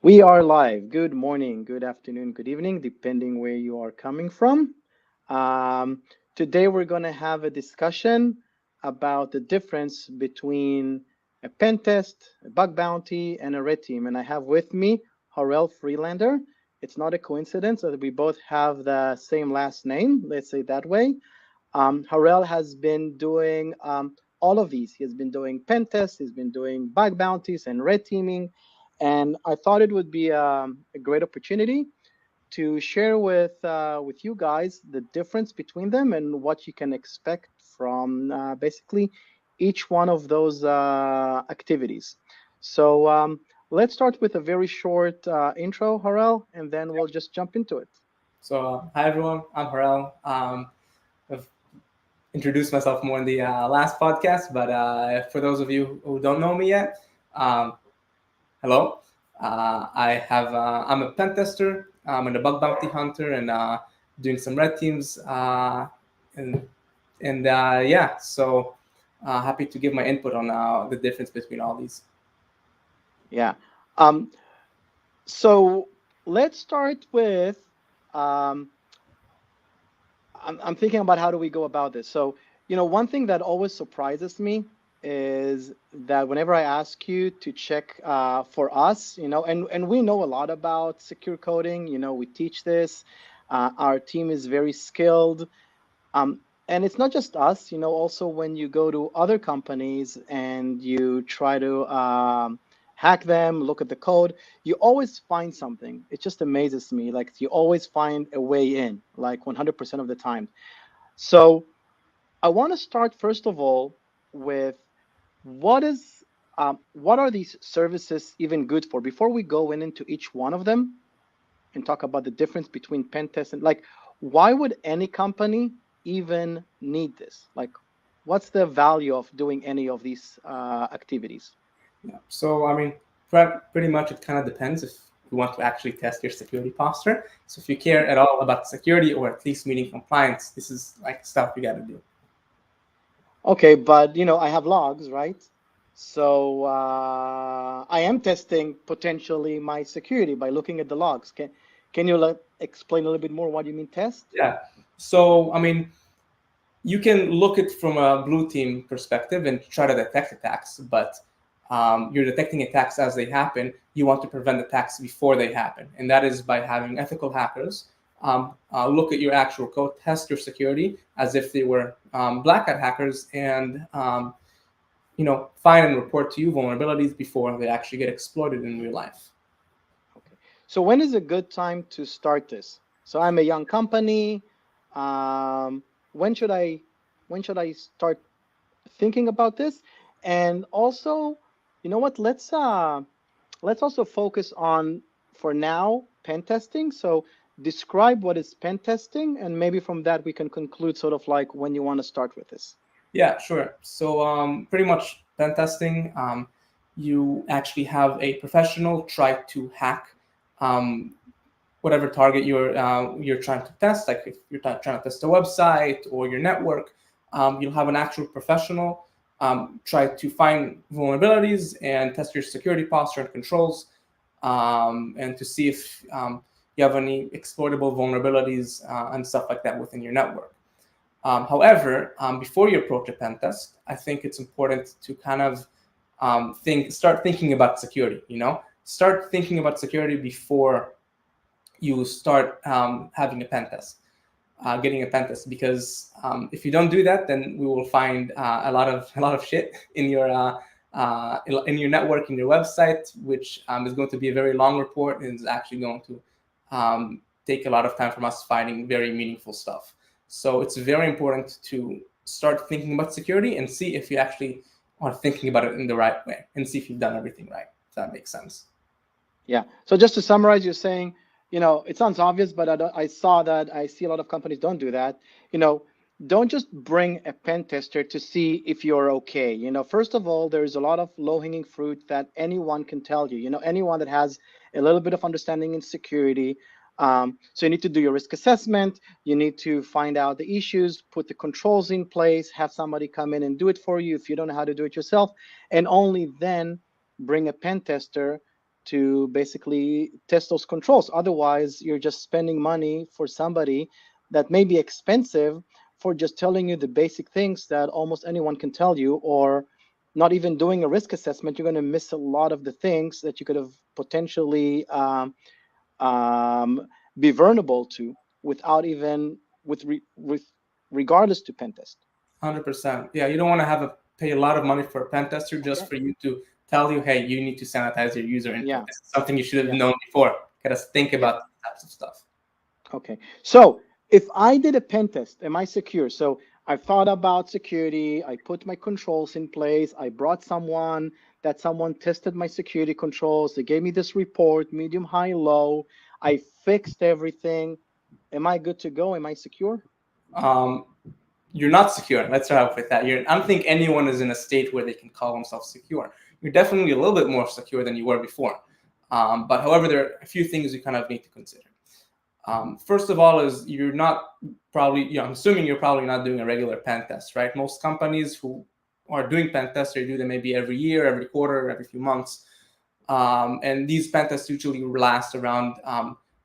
We are live. Good morning, good afternoon, good evening, depending where you are coming from. Um, Today, we're going to have a discussion about the difference between a pen test, a bug bounty, and a red team. And I have with me Harel Freelander. It's not a coincidence that we both have the same last name, let's say that way. Harel has been doing all of these. He has been doing pen tests, he's been doing bug bounties and red teaming. And I thought it would be a great opportunity to share with you guys the difference between them and what you can expect from basically each one of those activities. So let's start with a very short intro, Harel, and then we'll just jump into it. Hi everyone, I'm Harel. I've introduced myself more in the last podcast, but for those of you who don't know me yet, um, hello. I'm a pen tester. I'm a bug bounty hunter and doing some red teams. And yeah, so happy to give my input on the difference between all these. Yeah. Um, so let's start with um, I'm thinking about how do we go about this. So, one thing that always surprises me is that whenever I ask you to check for us, and we know a lot about secure coding, we teach this. Our team is very skilled. And it's not just us, also when you go to other companies and you try to hack them, look at the code, you always find something. It just amazes me. Like you always find a way in, like 100% of the time. So I want to start first of all with what is what are these services even good for? Before we go into each one of them and talk about the difference between pen test and like, why would any company even need this? Like, what's the value of doing any of these activities? Yeah. I mean, pretty much it kind of depends if you want to actually test your security posture. So if you care at all about security or at least meeting compliance, this is like stuff you got to do. Okay, but I have logs, right? So I am testing potentially my security by looking at the logs. Can you explain a little bit more what you mean test? Yeah. I mean, you can look at from a blue team perspective and try to detect attacks, but you're detecting attacks as they happen. You want to prevent attacks before they happen, and that is by having ethical hackers look at your actual code, test your security as if they were black hat hackers, and find and report to you vulnerabilities before they actually get exploited in real life. Okay. So when is a good time to start this? So I'm a young company. Um, when should I start thinking about this? And also, you know what? Let's also focus on for now pen testing. So describe what is pen testing, and maybe from that we can conclude sort of like when you want to start with this. Yeah, sure. Pretty much pen testing, you actually have a professional try to hack um, whatever target you're trying to test. Like if you're trying to test a website or your network, you'll have an actual professional try to find vulnerabilities and test your security posture and controls, and to see if you have any exploitable vulnerabilities and stuff like that within your network. However, before you approach a pen test, I think it's important to kind of start thinking about security. Start thinking about security before you start having a pen test, getting a pen test. Because if you don't do that, then we will find a lot of shit in your network, in your website, which is going to be a very long report and is actually going to take a lot of time from us finding very meaningful stuff. So it's very important to start thinking about security and see if you actually are thinking about it in the right way and see if you've done everything right. If that makes sense. Yeah. So just to summarize, you're saying, it sounds obvious, but I saw that I see a lot of companies don't do that. You know, don't just bring a pen tester to see if you're okay. First of all, there's a lot of low-hanging fruit that anyone can tell you. Anyone that has a little bit of understanding in security. So you need to do your risk assessment. You need to find out the issues, put the controls in place, have somebody come in and do it for you if you don't know how to do it yourself, and only then bring a pen tester to basically test those controls. Otherwise, you're just spending money for somebody that may be expensive for just telling you the basic things that almost anyone can tell you, or not even doing a risk assessment. You're going to miss a lot of the things that you could have potentially um, be vulnerable to without even with regardless to pen test. 100%. Yeah, you don't want to have a pay a lot of money for a pen tester just Okay. for you to tell you, hey, you need to sanitize your user input. Yeah. This is something you should have Yeah. known before. Get us think Yeah. about these types of stuff. Okay. So if I did a pen test, am I secure? So I thought about security. I put my controls in place. I brought someone that someone tested my security controls. They gave me this report, medium, high, low. I fixed everything. Am I good to go? Am I secure? Um, you're not secure. Let's start off with that. I don't think anyone is in a state where they can call themselves secure. You're definitely a little bit more secure than you were before. But however, there are a few things you kind of need to consider. First of all, is you're not probably, I'm assuming you're probably not doing a regular pen test, right? Most companies who are doing pen tests, they do them maybe every year, every quarter, every few months. And these pen tests usually last around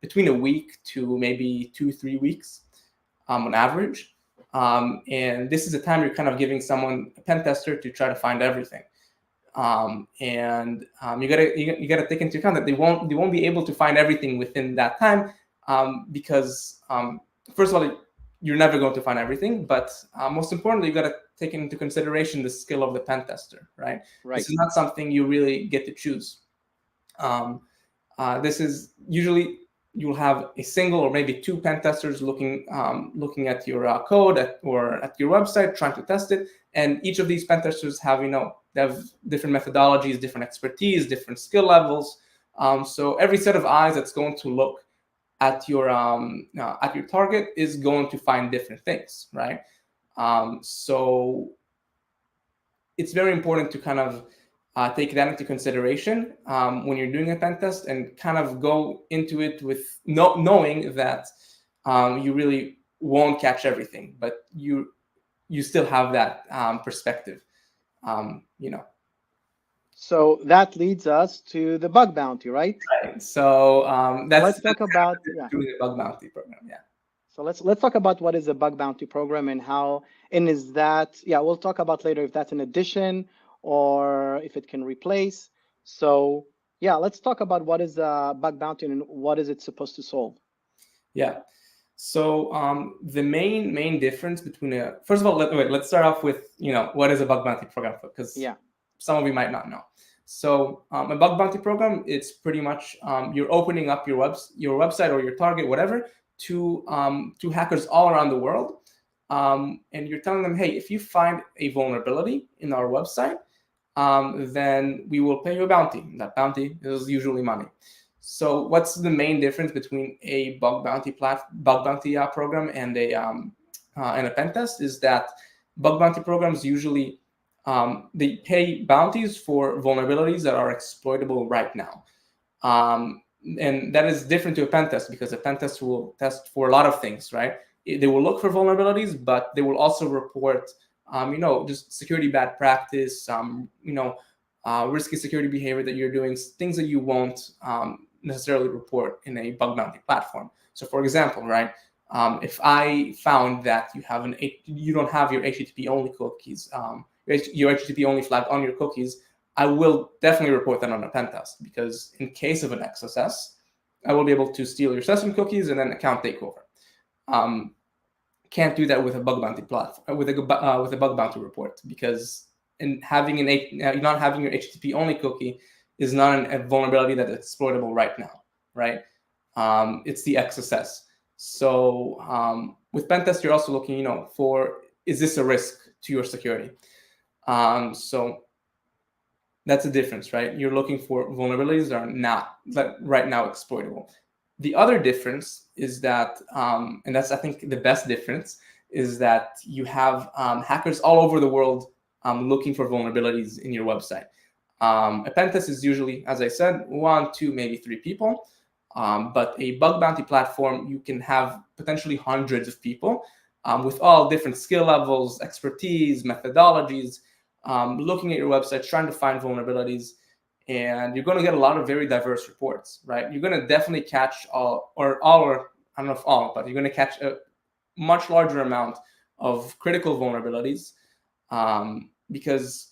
between a week to maybe 2, 3 weeks on average. And this is the time you're kind of giving someone a pen tester to try to find everything. You gotta take into account that they won't be able to find everything within that time, because first of all, you're never going to find everything, but most importantly, you got to take into consideration the skill of the pen tester, right? Right. This is not something you really get to choose. This is usually you'll have a single or maybe two pen testers looking at your code or at your website trying to test it, and each of these pen testers have they have different methodologies, different expertise, different skill levels. So every set of eyes that's going to look at your target is going to find different things, right? So it's very important to kind of take that into consideration when you're doing a pen test, and kind of go into it with knowing that you really won't catch everything, but you still have that perspective. You know. So that leads us to the bug bounty, right? Right. So So that's let's talk about, yeah. doing a bug bounty program. Yeah. So let's talk about what is a bug bounty program and how, and is that, yeah, we'll talk about later if that's an addition or if it can replace. So yeah, let's talk about what is a bug bounty and what is it supposed to solve. Yeah. So the main difference between first of all, let's start off with what is a bug bounty program, because Yeah. some of you might not know. So a bug bounty program, it's pretty much you're opening up your website or your target, whatever, to hackers all around the world, and you're telling them, hey, if you find a vulnerability in our website, then we will pay you a bounty. That bounty is usually money. So what's the main difference between a bug bounty program and a pen test is that bug bounty programs usually they pay bounties for vulnerabilities that are exploitable right now. And that is different to a pen test, because a pen test will test for a lot of things, right? They will look for vulnerabilities, but they will also report, just security bad practice, risky security behavior that you're doing, things that you won't necessarily report in a bug bounty platform. So, for example, right, if I found that you don't have your HTTP only cookies, your HTTP only flag on your cookies, I will definitely report that on a pen test, because in case of an XSS, I will be able to steal your session cookies and then account takeover. Can't do that with a bug bounty platform, with a bug bounty report, because not having your HTTP only cookie is not a vulnerability that is exploitable right now, right? It's the XSS. So with pen test, you're also looking, for, is this a risk to your security? So that's the difference, right? You're looking for vulnerabilities that are not right now exploitable. The other difference is that, and that's I think the best difference, is that you have hackers all over the world looking for vulnerabilities in your website. A pen test is usually, as I said, 1, 2, maybe 3 people. But a bug bounty platform, you can have potentially hundreds of people with all different skill levels, expertise, methodologies, looking at your website, trying to find vulnerabilities. and you're going to get a lot of very diverse reports, right? You're going to definitely catch all, or I don't know if all, but you're going to catch a much larger amount of critical vulnerabilities, because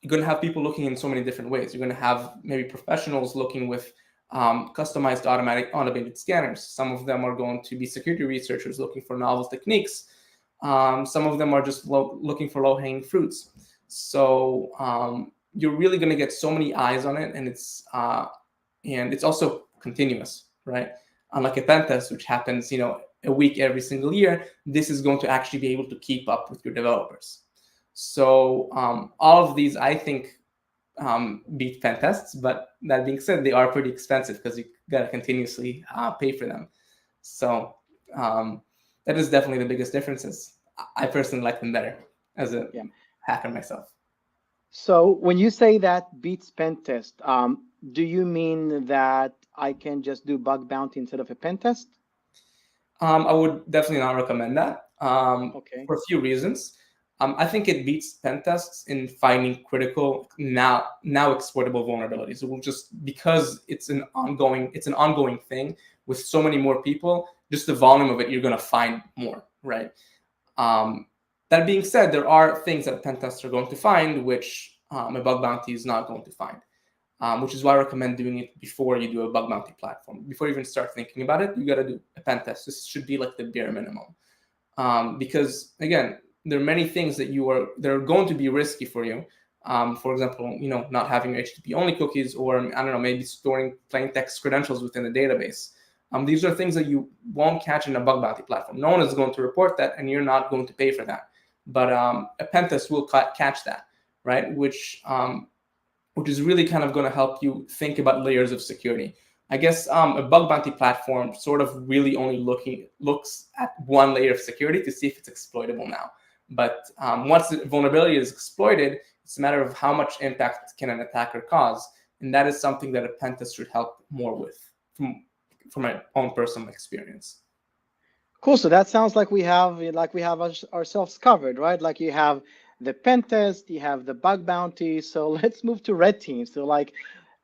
you're going to have people looking in so many different ways. You're going to have maybe professionals looking with customized automated scanners. Some of them are going to be security researchers looking for novel techniques. Some of them are just looking for low-hanging fruits. So you're really going to get so many eyes on it, and it's also continuous, right? Unlike a pen test, which happens, a week every single year, this is going to actually be able to keep up with your developers. So all of these, I think, beat pen tests. But that being said, they are pretty expensive because you got to continuously pay for them. So that is definitely the biggest differences. I personally like them better as a Yeah. hacker myself. So when you say that beats pen test, do you mean that I can just do bug bounty instead of a pen test? I would definitely not recommend that Okay. for a few reasons. I think it beats pen tests in finding critical now exploitable vulnerabilities. It will just, because it's an ongoing thing with so many more people. Just the volume of it, you're going to find more, right? Um, that being said, there are things that pen tests are going to find which a bug bounty is not going to find. Which is why I recommend doing it before you do a bug bounty platform. Before you even start thinking about it, you got to do a pen test. This should be like the bare minimum, because again, there are many things that are going to be risky for you. For example, not having HTTP only cookies, or I don't know, maybe storing plain text credentials within a database. These are things that you won't catch in a bug bounty platform. No one is going to report that, and you're not going to pay for that. But a pen test will catch that, right? Which is really kind of going to help you think about layers of security. I guess a bug bounty platform sort of really only looks at one layer of security to see if it's exploitable now. But once the vulnerability is exploited, it's a matter of how much impact can an attacker cause, and that is something that a pen test should help more with, from my own personal experience. Cool. So that sounds like we have ourselves covered, right? Like you have the pen test, you have the bug bounty. So let's move to red team. So like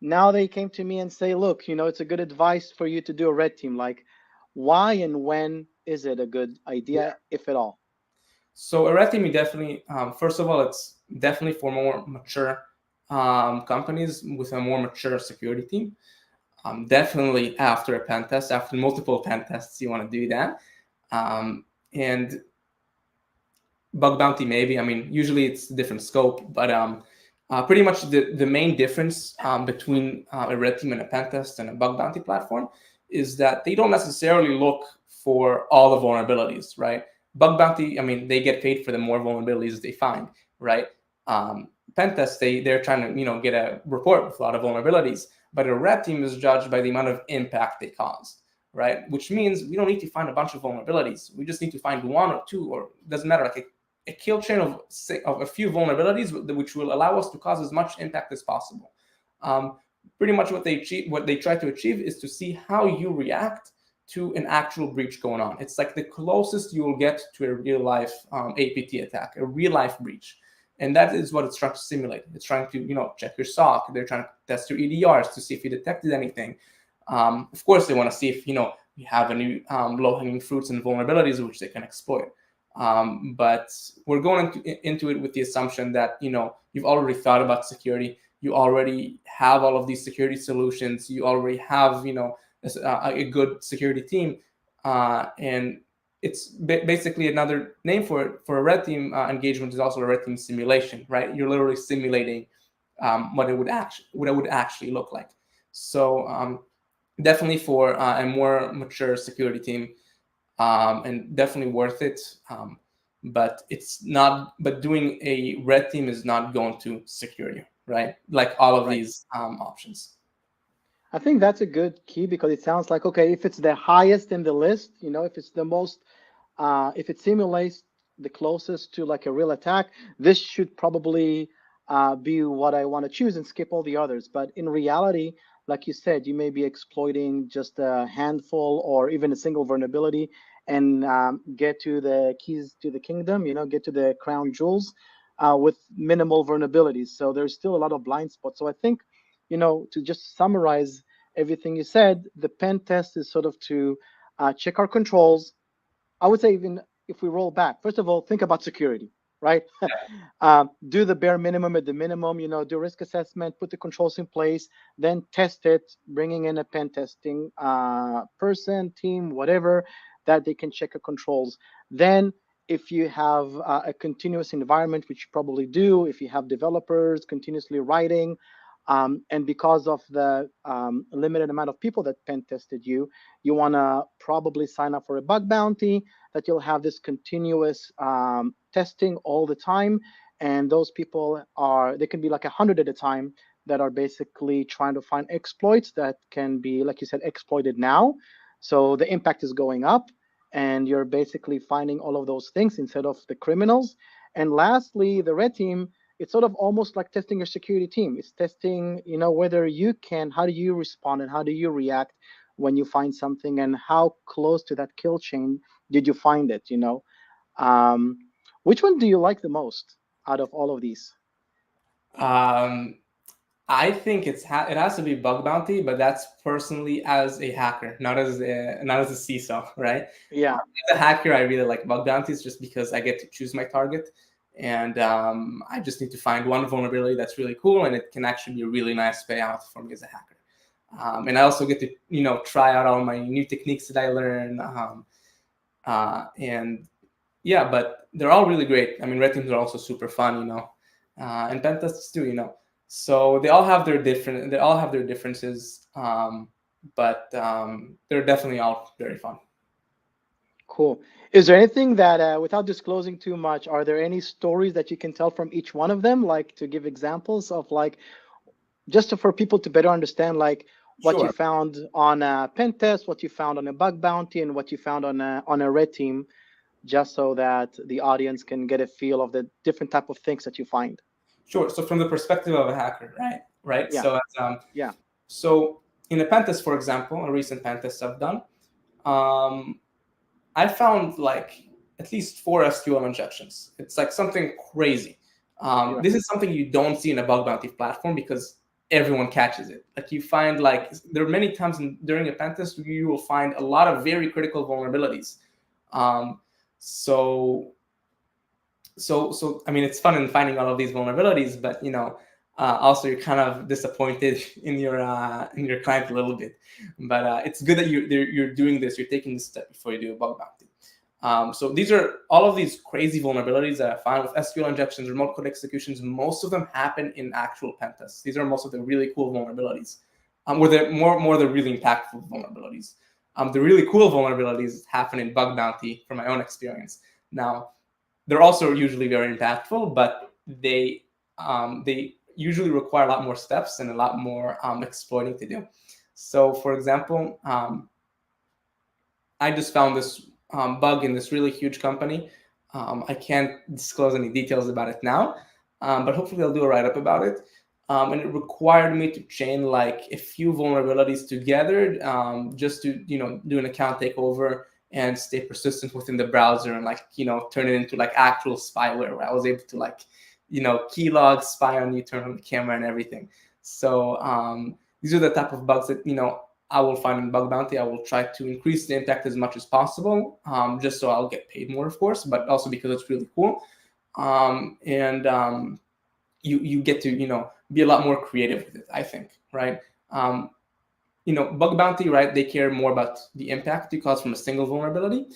now they came to me and say, look, it's a good advice for you to do a red team. Like why and when is it a good idea, if at all? So a red team, you definitely, first of all, it's definitely for more mature companies with a more mature security team. Definitely after a pen test, after multiple pen tests, you want to do that. And bug bounty, maybe. I mean, usually it's a different scope, but pretty much the main difference between a red team and a pen test and a bug bounty platform is that they don't necessarily look for all the vulnerabilities, right? Bug bounty, I mean, they get paid for the more vulnerabilities they find, right? Pen test, they're trying to get a report with a lot of vulnerabilities, but a red team is judged by the amount of impact they caused, right? Which means we don't need to find a bunch of vulnerabilities. We just need to find one or two, or it doesn't matter, like a kill chain of a few vulnerabilities, which will allow us to cause as much impact as possible. Pretty much what they try to achieve is to see how you react to an actual breach going on. It's like the closest you will get to a real life APT attack, a real life breach. And that is what it's trying to simulate. It's trying to check your SOC. They're trying to test your EDRs to see if you detected anything. Of course, they want to see if you have any low-hanging fruits and vulnerabilities which they can exploit. But we're going into it with the assumption that you've already thought about security. You already have all of these security solutions. You already have a good security team, and it's basically another name for it. For a red team engagement is also a red team simulation, right? You're literally simulating what it would actually look like. So definitely for a more mature security team, and definitely worth it. But it's not. But doing a red team is not going to secure you, right? Like all of Right. these options. I think that's a good key because it sounds like, okay, if it's the highest in the list, if it's the most, if it simulates the closest to like a real attack, this should probably be what I want to choose and skip all the others. But in reality, like you said, you may be exploiting just a handful or even a single vulnerability and get to the keys to the kingdom, get to the crown jewels with minimal vulnerabilities. So there's still a lot of blind spots. So I think to just summarize everything you said, the pen test is sort of to check our controls. I would say, even if we roll back, first of all, think about security, right? Do the bare minimum at the minimum, do risk assessment, put the controls in place, then test it, bringing in a pen testing person, team, whatever, that they can check the controls. Then, if you have a continuous environment, which you probably do, if you have developers continuously writing, and because of the limited amount of people that pen tested you, you want to probably sign up for a bug bounty, that you'll have this continuous testing all the time. And those people they can be like 100 at a time, that are basically trying to find exploits that can be, like you said, exploited now. So the impact is going up, and you're basically finding all of those things instead of the criminals. And lastly, the red team, it's sort of almost like testing your security team. It's testing, whether you can, how do you respond and how do you react when you find something, and how close to that kill chain did you find it. um, which one do you like the most out of all of these? Um, I think it has to be bug bounty, but that's personally as a hacker, not as a CISO, right? Yeah. As a hacker, I really like bug bounties just because I get to choose my target, and I just need to find one vulnerability that's really cool, and it can actually be a really nice payout for me as a hacker. And I also get to try out all my new techniques that I learn, and yeah, but they're all really great. I mean, red teams are also super fun, and pen tests too. So they all have their differences, but they're definitely all very fun. Cool. Is there anything that, without disclosing too much, are there any stories that you can tell from each one of them, like to give examples of, like, for people to better understand, like, what you Sure. found on a pen test, what you found on a bug bounty, and what you found on a red team, just so that the audience can get a feel of the different type of things that you find. Sure. So from the perspective of a hacker, right? Right. Yeah. Yeah. So in a pen test, for example, a recent pen test I've done, um, I found like at least 4 SQL injections. It's like something crazy. Yeah. This is something you don't see in a bug bounty platform because everyone catches it. Like you find, like, there are many times during a pen test you will find a lot of very critical vulnerabilities. Um, so I mean, it's fun in finding all of these vulnerabilities, but also you're kind of disappointed in your client a little bit. But it's good that you're doing this. You're taking this step before you do a bug bounty. So these are all of these crazy vulnerabilities that I found with SQL injections, remote code executions. Most of them happen in actual pen tests. These are most of the really cool vulnerabilities, where they're more the really impactful vulnerabilities. The really cool vulnerabilities happen in bug bounty, from my own experience. Now, they're also usually very impactful, but they usually require a lot more steps and a lot more exploiting to do. So, for example, I just found this bug in this really huge company. I can't disclose any details about it now, but hopefully I'll do a write-up about it. And it required me to chain like a few vulnerabilities together, just to do an account takeover and stay persistent within the browser, and like turn it into like actual spyware, where I was able to like keylog, spy on you, turn on the camera and everything. So these are the type of bugs that I will find in bug bounty. I will try to increase the impact as much as possible, just so I'll get paid more, of course, but also because it's really cool. And you get to be a lot more creative with it, I think, right? Bug bounty, right? They care more about the impact you cause from a single vulnerability.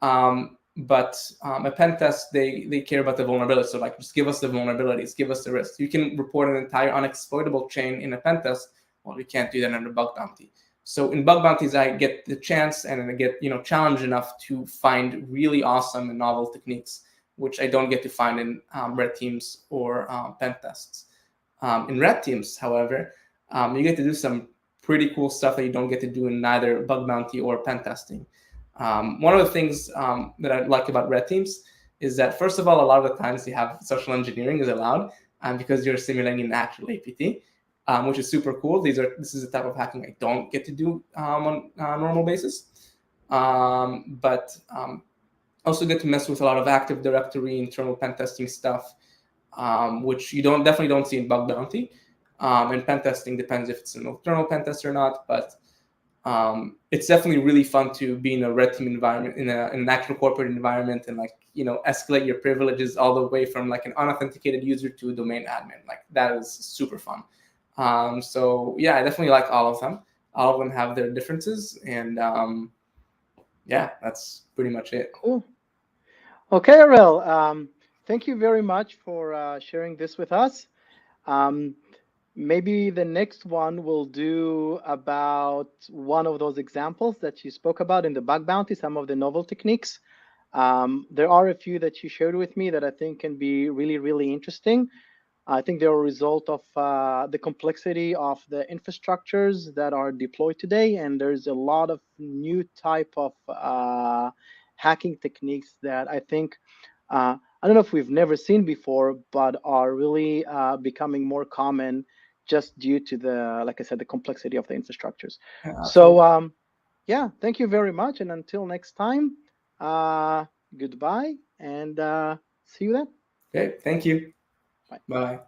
But a pen test, they care about the vulnerability. So like, just give us the vulnerabilities, give us the risks. You can report an entire unexploitable chain in a pen test. Well, you can't do that in a bug bounty. So in bug bounties, I get the chance and I get challenged enough to find really awesome and novel techniques, which I don't get to find in red teams or pen tests. In red teams, however, you get to do some pretty cool stuff that you don't get to do in neither bug bounty or pen testing. One of the things that I like about red teams is that, first of all, a lot of the times you have social engineering is allowed, because you're simulating an actual APT, which is super cool. This is the type of hacking I don't get to do on a normal basis. But also get to mess with a lot of Active Directory, internal pen testing stuff, which you definitely don't see in bug bounty. And pen testing depends if it's an external pen test or not, but it's definitely really fun to be in a red team environment, in an actual corporate environment, and like, escalate your privileges all the way from like an unauthenticated user to a domain admin. Like that is super fun. So yeah, I definitely like all of them. All of them have their differences, and yeah, that's pretty much it. Cool. Okay, Ariel. Thank you very much for sharing this with us. Um, Maybe the next one will do about one of those examples that you spoke about in the bug bounty, some of the novel techniques. There are a few that you shared with me that I think can be really, really interesting. I think they're a result of the complexity of the infrastructures that are deployed today, and there's a lot of new type of hacking techniques that I think I don't know if we've never seen before, but are really becoming more common just due to the, like I said, the complexity of the infrastructures. Yeah, So absolutely. yeah, thank you very much, and until next time, uh, goodbye, and see you then. Okay, thank you. Bye. Bye.